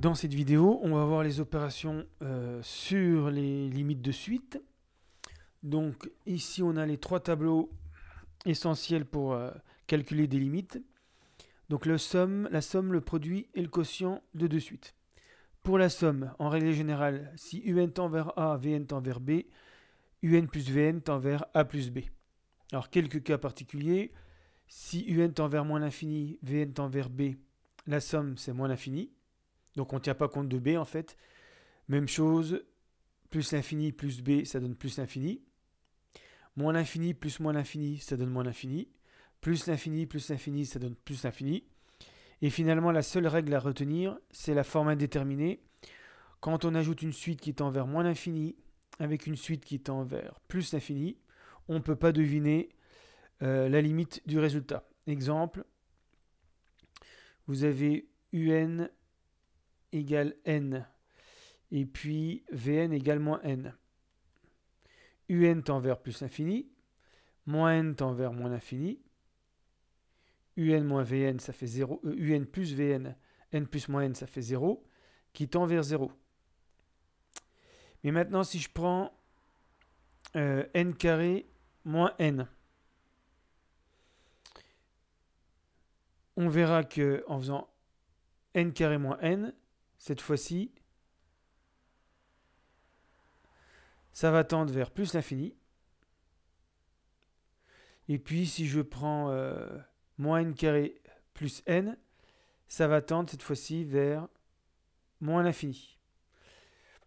Dans cette vidéo, on va voir les opérations sur les limites de suite. Donc ici, on a les trois tableaux essentiels pour calculer des limites. Donc la somme, le produit et le quotient de deux suites. Pour la somme, en règle générale, si un tend vers A, Vn tend vers B, un plus Vn tend vers A plus B. Alors quelques cas particuliers, si un tend vers moins l'infini, Vn tend vers B, la somme c'est moins l'infini. Donc on ne tient pas compte de B en fait. Même chose, plus l'infini plus B, ça donne plus l'infini. Moins l'infini plus moins l'infini, ça donne moins l'infini. Plus l'infini, ça donne plus l'infini. Et finalement, la seule règle à retenir, c'est la forme indéterminée. Quand on ajoute une suite qui tend vers moins l'infini avec une suite qui tend vers plus l'infini, on ne peut pas deviner la limite du résultat. Exemple, vous avez un égale n, et puis Vn égale moins n. Un tend vers plus l'infini, moins n tend vers moins l'infini, un moins Vn, ça fait 0, un plus Vn, n plus moins n, ça fait 0, qui tend vers 0. Mais maintenant, si je prends n carré moins n, on verra que en faisant n carré moins n, cette fois-ci, ça va tendre vers plus l'infini. Et puis, si je prends moins n carré plus n, ça va tendre cette fois-ci vers moins l'infini.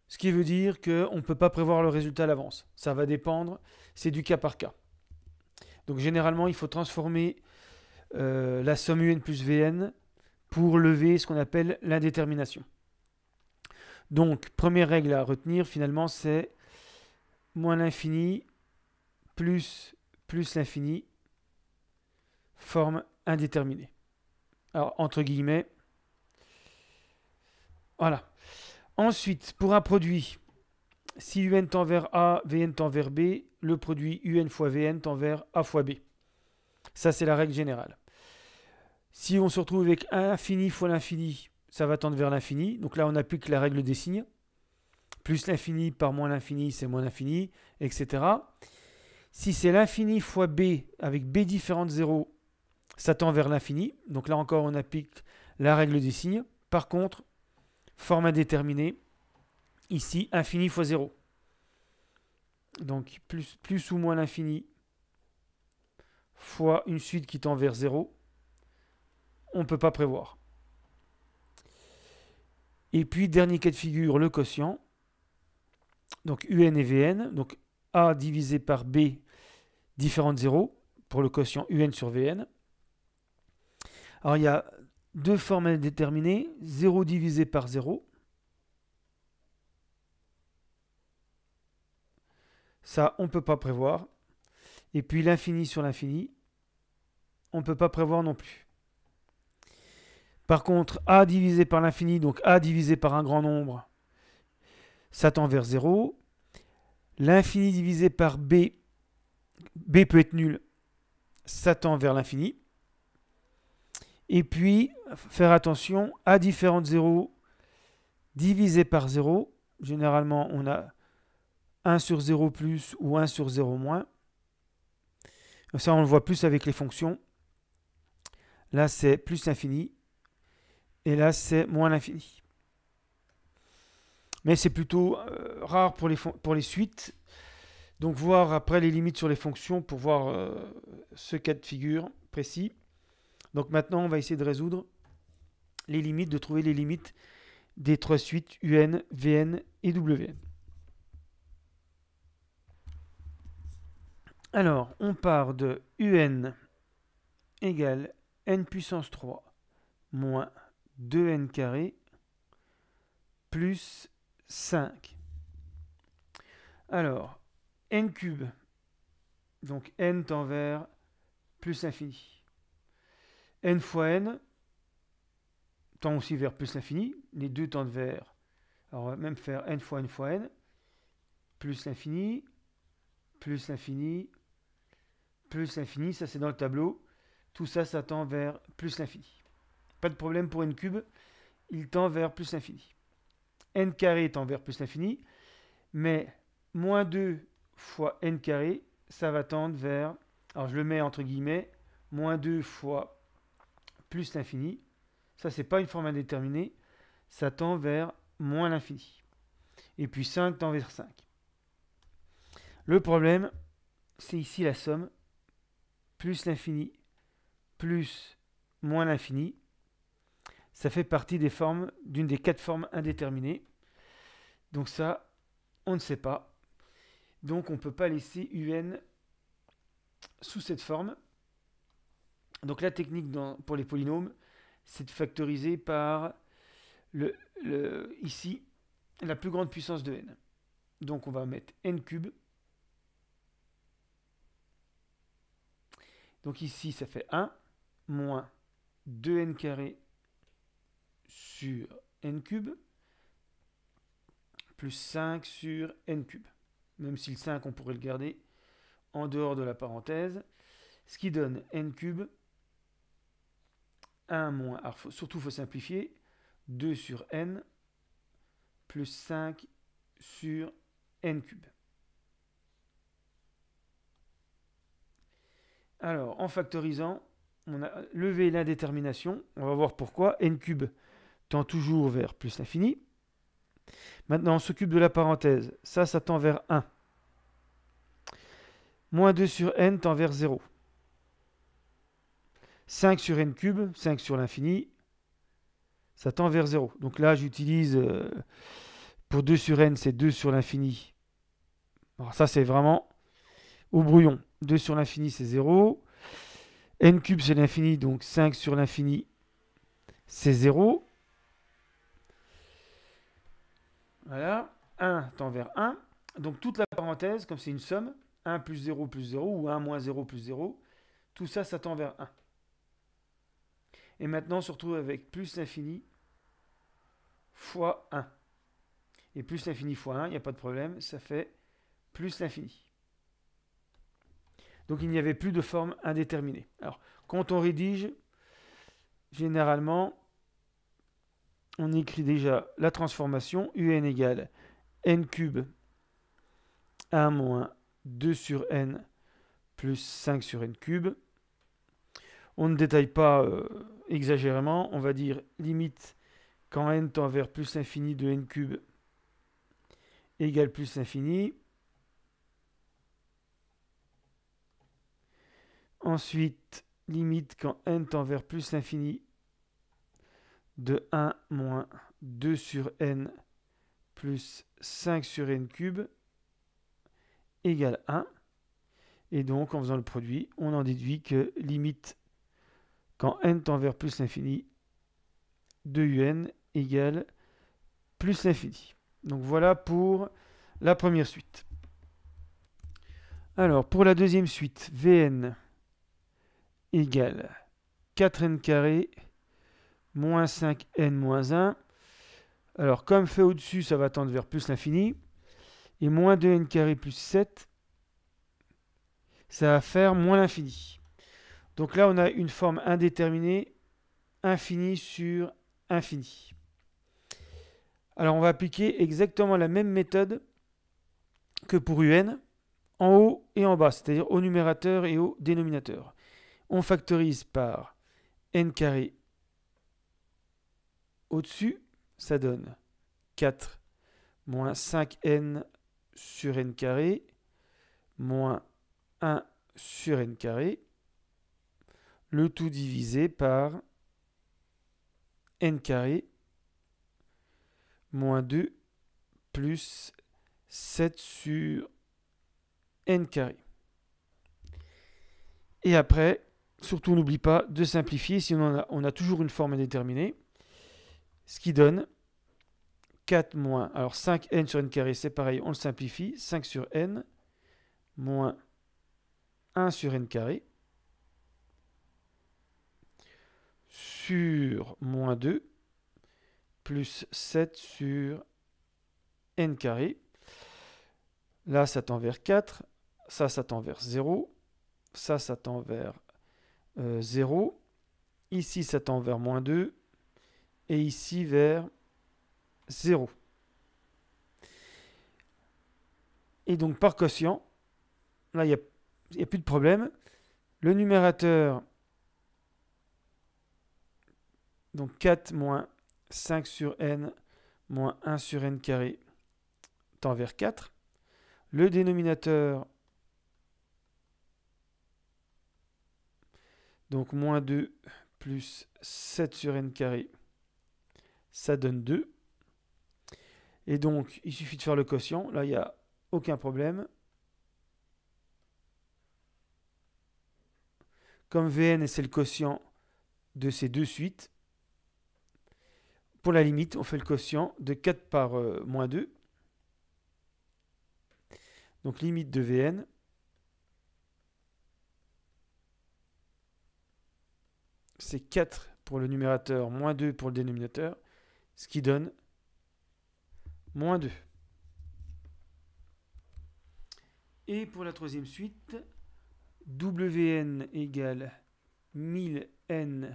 Ce qui veut dire qu'on ne peut pas prévoir le résultat à l'avance. Ça va dépendre, c'est du cas par cas. Donc généralement, il faut transformer la somme un plus Vn pour lever ce qu'on appelle l'indétermination. Donc, première règle à retenir, finalement, c'est moins l'infini plus l'infini, forme indéterminée. Alors, entre guillemets, voilà. Ensuite, pour un produit, si un tend vers A, Vn tend vers B, le produit un fois Vn tend vers A fois B. Ça, c'est la règle générale. Si on se retrouve avec infini fois l'infini, ça va tendre vers l'infini. Donc là, on applique la règle des signes. Plus l'infini par moins l'infini, c'est moins l'infini, etc. Si c'est l'infini fois b avec b différent de 0, ça tend vers l'infini. Donc là encore, on applique la règle des signes. Par contre, forme indéterminée, ici, infini fois 0. Donc plus ou moins l'infini fois une suite qui tend vers 0, on ne peut pas prévoir. Et puis, dernier cas de figure, le quotient. Donc un et Vn, donc A divisé par B différent de 0 pour le quotient un sur Vn. Alors il y a deux formes indéterminées, 0 divisé par 0. Ça, on ne peut pas prévoir. Et puis l'infini sur l'infini, on ne peut pas prévoir non plus. Par contre, A divisé par l'infini, donc A divisé par un grand nombre, ça tend vers 0. L'infini divisé par B, B peut être nul, ça tend vers l'infini. Et puis, faire attention, A différent de 0 divisé par 0, généralement on a 1 sur 0 plus ou 1 sur 0 moins. Ça, on le voit plus avec les fonctions. Là, c'est plus l'infini. Et là, c'est moins l'infini. Mais c'est plutôt rare pour les suites. Donc, voir après les limites sur les fonctions pour voir ce cas de figure précis. Donc, maintenant, on va essayer de résoudre les limites, de trouver les limites des trois suites un, Vn et Wn. Alors, on part de un égale n puissance 3 moins 2n carré plus 5. Alors, n cube, donc n tend vers plus l'infini. N fois n tend aussi vers plus l'infini. Les deux tendent vers, alors on va même faire n fois n, plus l'infini, plus l'infini, plus l'infini, ça c'est dans le tableau. Tout ça, ça tend vers plus l'infini. Pas de problème pour n cube. il tend vers plus l'infini. N carré tend vers plus l'infini, mais moins 2 fois n carré, ça va tendre vers, alors je le mets entre guillemets, moins 2 fois plus l'infini. Ça, c'est pas une forme indéterminée, ça tend vers moins l'infini. Et puis 5 tend vers 5. Le problème, c'est ici la somme, plus l'infini, plus moins l'infini. Ça fait partie des formes, d'une des 4 formes indéterminées. Donc ça, on ne sait pas. Donc on ne peut pas laisser un sous cette forme. Donc la technique pour les polynômes, c'est de factoriser par ici la plus grande puissance de n. Donc on va mettre n cube. Donc ici ça fait 1 moins 2n carré sur n cube plus 5 sur n cube. Même si le 5 on pourrait le garder en dehors de la parenthèse. Ce qui donne n cube 1 moins, alors surtout il faut simplifier, 2 sur n plus 5 sur n cube. Alors, en factorisant, on a levé l'indétermination. On va voir pourquoi. N cube tend toujours vers plus l'infini. Maintenant, on s'occupe de la parenthèse. Ça tend vers 1. Moins 2 sur n tend vers 0. 5 sur n cube, 5 sur l'infini, ça tend vers 0. Donc là, j'utilise, pour 2 sur n, c'est 2 sur l'infini. Alors ça, c'est vraiment au brouillon. 2 sur l'infini, c'est 0. N cube, c'est l'infini, donc 5 sur l'infini, c'est 0. Voilà. 1 tend vers 1. Donc toute la parenthèse, comme c'est une somme, 1 plus 0 plus 0, ou 1 moins 0 plus 0, tout ça, ça tend vers 1. Et maintenant, on se retrouve avec plus l'infini fois 1. Et plus l'infini fois 1, il n'y a pas de problème, ça fait plus l'infini. Donc il n'y avait plus de forme indéterminée. Alors, quand on rédige, généralement, on écrit déjà la transformation un égale n cube 1 moins 2 sur n plus 5 sur n cube. On ne détaille pas exagérément, on va dire limite quand n tend vers plus l'infini de n cube égale plus l'infini. Ensuite, limite quand n tend vers plus l'infini de 1 moins 2 sur n plus 5 sur n cube égale 1. Et donc, en faisant le produit, on en déduit que limite quand n tend vers plus l'infini de un égale plus l'infini. Donc voilà pour la première suite. Alors, pour la deuxième suite, Vn égale 4n carré moins 5n moins 1. Alors, comme fait au-dessus, ça va tendre vers plus l'infini. Et moins 2n carré plus 7, ça va faire moins l'infini. Donc là, on a une forme indéterminée, infini sur infini. Alors, on va appliquer exactement la même méthode que pour un, en haut et en bas, c'est-à-dire au numérateur et au dénominateur. On factorise par n carré au-dessus, ça donne 4 moins 5n sur n carré moins 1 sur n carré, le tout divisé par n carré moins 2 plus 7 sur n carré. Et après, surtout on n'oublie pas de simplifier, sinon on a toujours une forme indéterminée, ce qui donne 4 moins, alors 5n sur n carré, c'est pareil, on le simplifie, 5 sur n moins 1 sur n carré sur moins 2 plus 7 sur n carré. Là, ça tend vers 4, ça tend vers 0, ça tend vers 0. Ici, ça tend vers moins 2, et ici vers 0. Et donc par quotient, là il n'y a plus de problème. Le numérateur, donc 4 moins 5 sur n moins 1 sur n carré tend vers 4. Le dénominateur, donc moins 2 plus 7 sur n carré, ça donne 2. Et donc, il suffit de faire le quotient. Là, il n'y a aucun problème. Comme Vn, c'est le quotient de ces deux suites, pour la limite, on fait le quotient de 4 par moins 2. Donc, limite de Vn. C'est 4 pour le numérateur, moins 2 pour le dénominateur, ce qui donne moins 2. Et pour la troisième suite, Wn égale 1000n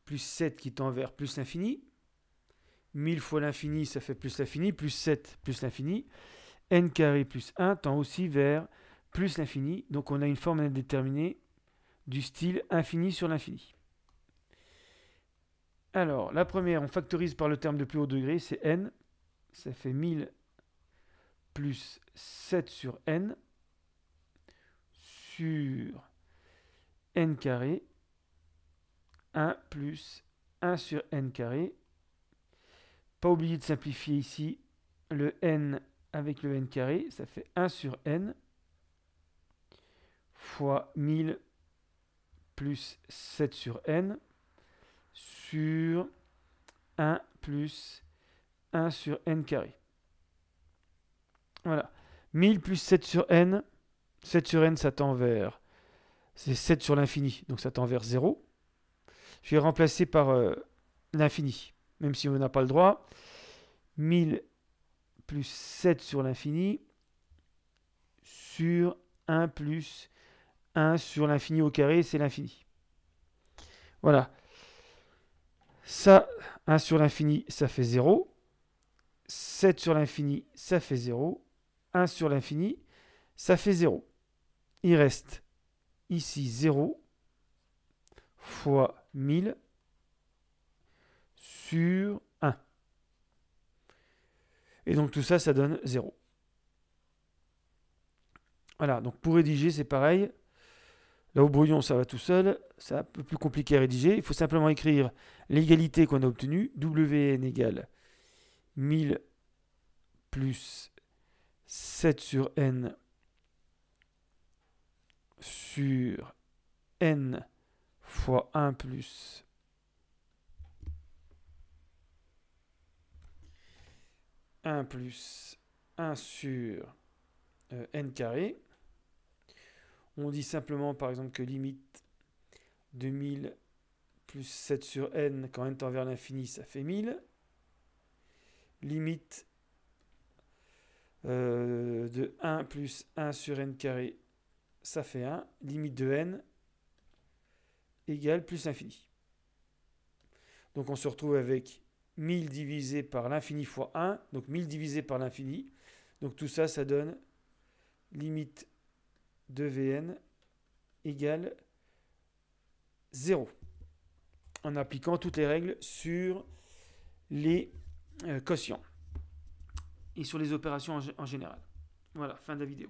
plus 7 qui tend vers plus l'infini. 1000 fois l'infini, ça fait plus l'infini, plus 7 plus l'infini. N carré plus 1 tend aussi vers plus l'infini. Donc on a une forme indéterminée du style infini sur l'infini. Alors, la première, on factorise par le terme de plus haut degré, c'est n. Ça fait 1000 plus 7 sur n sur n carré. 1 plus 1 sur n carré. Pas oublier de simplifier ici le n avec le n carré. Ça fait 1 sur n fois 1000 plus 7 sur n sur 1 plus 1 sur n carré. Voilà. 1000 plus 7 sur n. 7 sur n, ça tend vers... C'est 7 sur l'infini, donc ça tend vers 0. Je vais remplacer par l'infini, même si on n'a pas le droit. 1000 plus 7 sur l'infini sur 1 plus 1 sur l'infini au carré, c'est l'infini. Voilà. Ça, 1 sur l'infini, ça fait 0. 7 sur l'infini, ça fait 0. 1 sur l'infini, ça fait 0. Il reste ici 0 fois 1000 sur 1. Et donc tout ça, ça donne 0. Voilà, donc pour rédiger, c'est pareil. Là, au brouillon, ça va tout seul. C'est un peu plus compliqué à rédiger. Il faut simplement écrire l'égalité qu'on a obtenue. Wn égale 1000 plus 7 sur n sur n fois 1 plus 1 plus 1 sur n carré. On dit simplement, par exemple, que limite de 1000 plus 7 sur n, quand n tend vers l'infini, ça fait 1000. Limite de 1 plus 1 sur n carré, ça fait 1. Limite de n égale plus l'infini. Donc on se retrouve avec 1000 divisé par l'infini fois 1. Donc 1000 divisé par l'infini. Donc tout ça, ça donne limite de Vn égale 0. En appliquant toutes les règles sur les quotients et sur les opérations en général. Voilà, fin de la vidéo.